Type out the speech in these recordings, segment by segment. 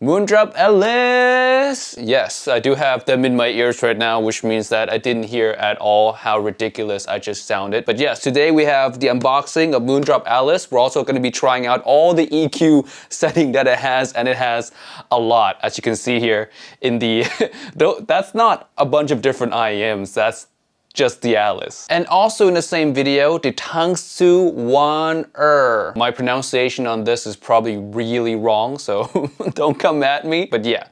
Moondrop Alice! Yes, I do have them in my ears right now, which means that I didn't hear at all how ridiculous I just sounded. But yes, today we have the unboxing of Moondrop Alice. We're also going to be trying out all the EQ setting that it has, and it has a lot, as you can see here in the... That's not a bunch of different IEMs, that's just the Alice. And also in the same video, the Tangzu Wan'er. My pronunciation on this is probably really wrong, so don't come at me. But yeah,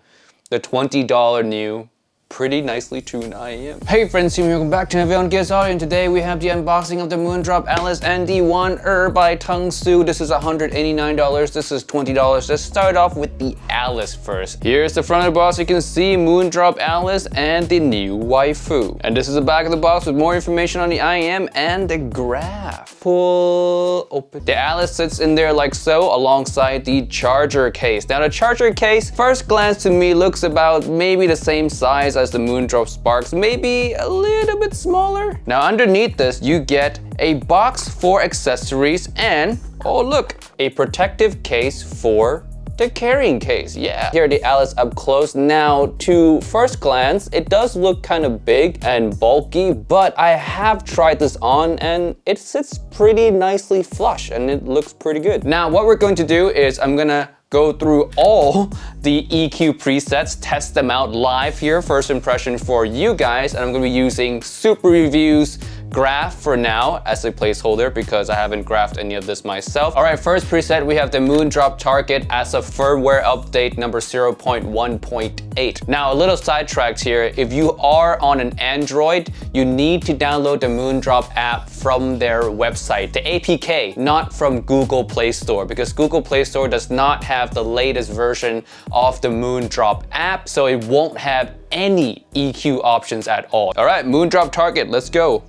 the $20 new, pretty nicely tuned IEM. Hey friends, welcome back to Navion Gears Audio, and today we have the unboxing of the Moondrop Alice and the Wan'er by Tangzu. This is $189, this is $20. Let's start off with the Alice first. Here's the front of the box. You can see Moondrop Alice and the new waifu. And this is the back of the box with more information on the IEM and the graph. Pull open. The Alice sits in there like so, alongside the charger case. Now the charger case, first glance to me, looks about maybe the same size as the Moondrop Sparks, maybe a little bit smaller. Now underneath this, you get a box for accessories and, oh look, a protective case for the carrying case. Yeah, here the Alice up close. Now to first glance, it does look kind of big and bulky, but I have tried this on and it sits pretty nicely flush and it looks pretty good. Now what we're going to do is I'm gonna go through all the EQ presets, test them out live here, first impression for you guys, and I'm gonna be using Super Review's graph for now as a placeholder because I haven't graphed any of this myself. All right, first preset, we have the Moondrop Target as a firmware update number 0.1.8. Now, a little sidetracked here. If you are on an Android, you need to download the Moondrop app from their website, the APK, not from Google Play Store, because Google Play Store does not have the latest version of the Moondrop app, so it won't have any EQ options at all. All right, Moondrop Target, let's go.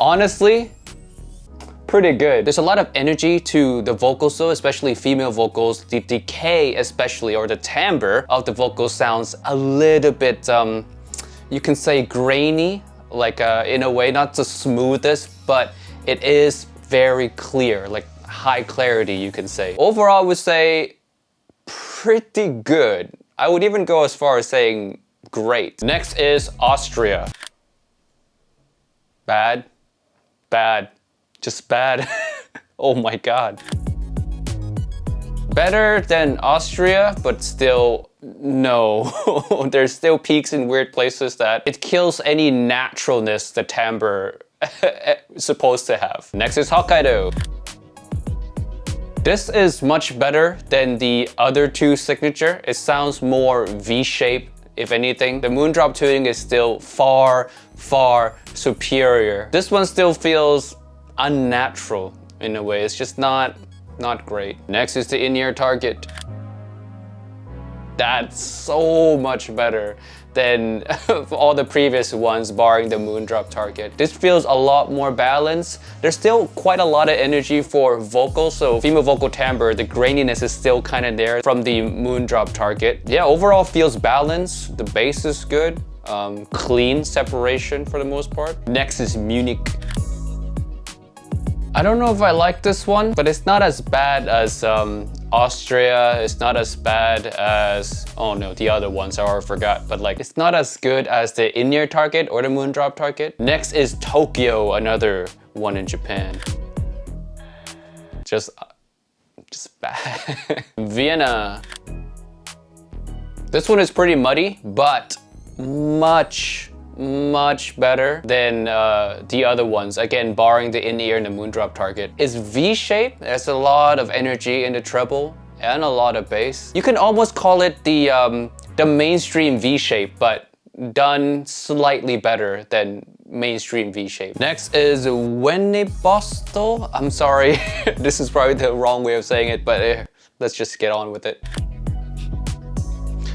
Honestly, pretty good. There's a lot of energy to the vocals though, especially female vocals. The decay especially, or the timbre of the vocal sounds a little bit, you can say grainy, like in a way, not the smoothest, but it is very clear, like high clarity you can say. Overall, I would say pretty good. I would even go as far as saying great. Next is Austria. Bad. Bad. Just bad. Oh my god. Better than Austria, but still no. There's still peaks in weird places that it kills any naturalness the timbre is supposed to have. Next is Hokkaido. This is much better than the other two signature. It sounds more V-shaped. If anything, the Moondrop tuning is still far, far superior. This one still feels unnatural in a way. It's just not great. Next is the in-ear Target. That's so much better than all the previous ones, barring the Moondrop Target. This feels a lot more balanced. There's still quite a lot of energy for vocals, so female vocal timbre, the graininess is still kind of there from the Moondrop Target. Yeah, overall feels balanced. The bass is good. Clean separation for the most part. Next is Munich. I don't know if I like this one, but it's not as bad as Austria. It's not as bad as, oh no, the other ones I already forgot, but like it's not as good as the in-ear Target or the Moondrop Target. Next is Tokyo, another one in Japan. Just bad. Vienna. This one is pretty muddy, but much better than the other ones. Again, barring the in-ear and the Moondrop Target. It's V-shaped. There's a lot of energy in the treble and a lot of bass. You can almost call it the mainstream V-shape, but done slightly better than mainstream V-shape. Next is Wennebostel. I'm sorry, this is probably the wrong way of saying it, but let's just get on with it.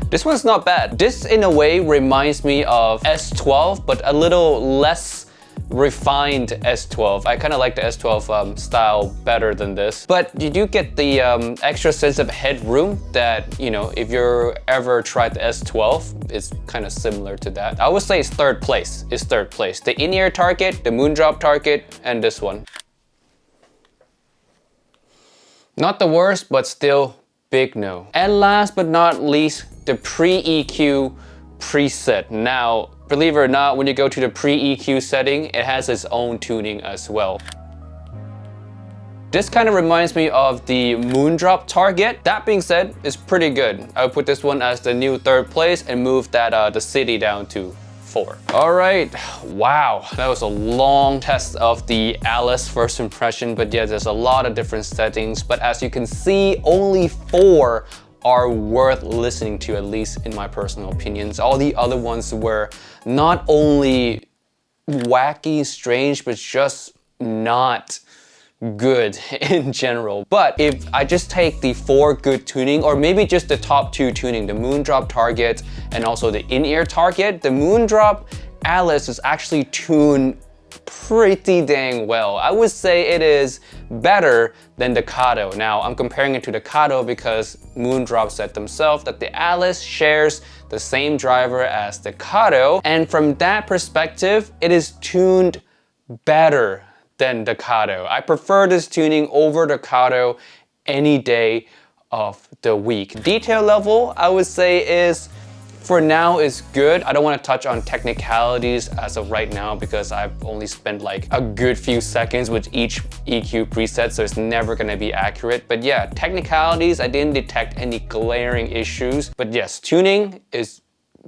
This one's not bad. This in a way reminds me of S12, but a little less refined S12. I kind of like the S12 style better than this. But you do get the extra sense of headroom that, you know, if you're ever tried the S12, it's kind of similar to that. I would say it's third place. It's third place. The in-ear Target, the Moondrop Target, and this one. Not the worst, but still big no. And last but not least, the pre-EQ preset. Now, believe it or not, when you go to the pre-EQ setting, it has its own tuning as well. This kind of reminds me of the Moondrop Target. That being said, it's pretty good. I would put this one as the new 3rd place and move that the city down to 4. All right, wow, that was a long test of the Alice first impression, but yeah, there's a lot of different settings, but as you can see, only 4 are worth listening to, at least in my personal opinions. All the other ones were not only wacky, strange, but just not good in general. But if I just take the 4 good tuning, or maybe just the top 2 tuning, the Moondrop Target and also the in-ear Target, the Moondrop Alice is actually tuned pretty dang well. I would say it is better than the Kato. Now, I'm comparing it to the Kato because Moondrop said themselves that the Alice shares the same driver as the Kato, and from that perspective, it is tuned better than the Kato. I prefer this tuning over the Kato any day of the week. Detail level, I would say is, for now, is good. I don't want to touch on technicalities as of right now because I've only spent like a good few seconds with each EQ preset, so it's never gonna be accurate. But yeah, technicalities, I didn't detect any glaring issues. But yes, tuning is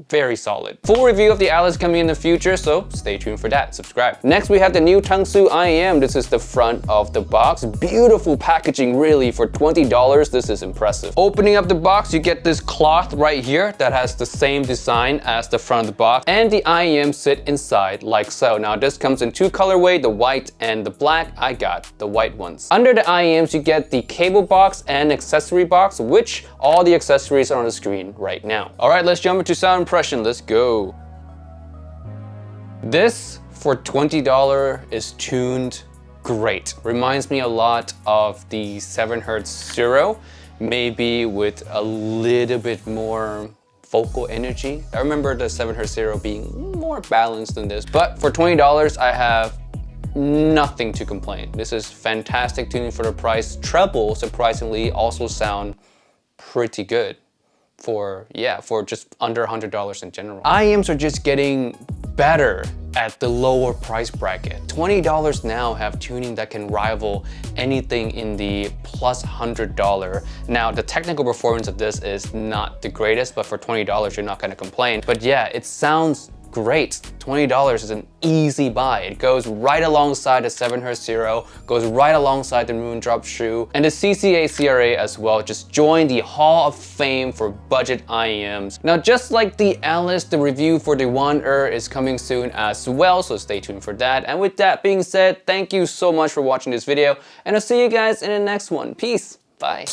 very solid. Full review of the Alice coming in the future, so stay tuned for that. Subscribe. Next, we have the new Tangzu IEM. This is the front of the box. Beautiful packaging, really. For $20, this is impressive. Opening up the box, you get this cloth right here that has the same design as the front of the box, and the IEM sit inside like so. Now, this comes in 2 colorway, the white and the black. I got the white ones. Under the IEMs, you get the cable box and accessory box, which all the accessories are on the screen right now. All right, let's jump into sound impression. Let's go. This for $20 is tuned great. Reminds me a lot of the 7Hz Zero, maybe with a little bit more vocal energy. I remember the 7Hz Zero being more balanced than this, but for $20 I have nothing to complain. This is fantastic tuning for the price. Treble, surprisingly, also sound pretty good for just under $100 in general. IEMs are just getting better at the lower price bracket. $20 now have tuning that can rival anything in the plus $100. Now, the technical performance of this is not the greatest, but for $20, you're not gonna complain. But yeah, it sounds great. $20 is an easy buy. It goes right alongside the 7Hz Zero, goes right alongside the Moondrop Shoe, and the CCA CRA as well. Just join the Hall of Fame for budget IEMs. Now, just like the Alice, the review for the Wan'er is coming soon as well, so stay tuned for that. And with that being said, thank you so much for watching this video, and I'll see you guys in the next one. Peace. Bye.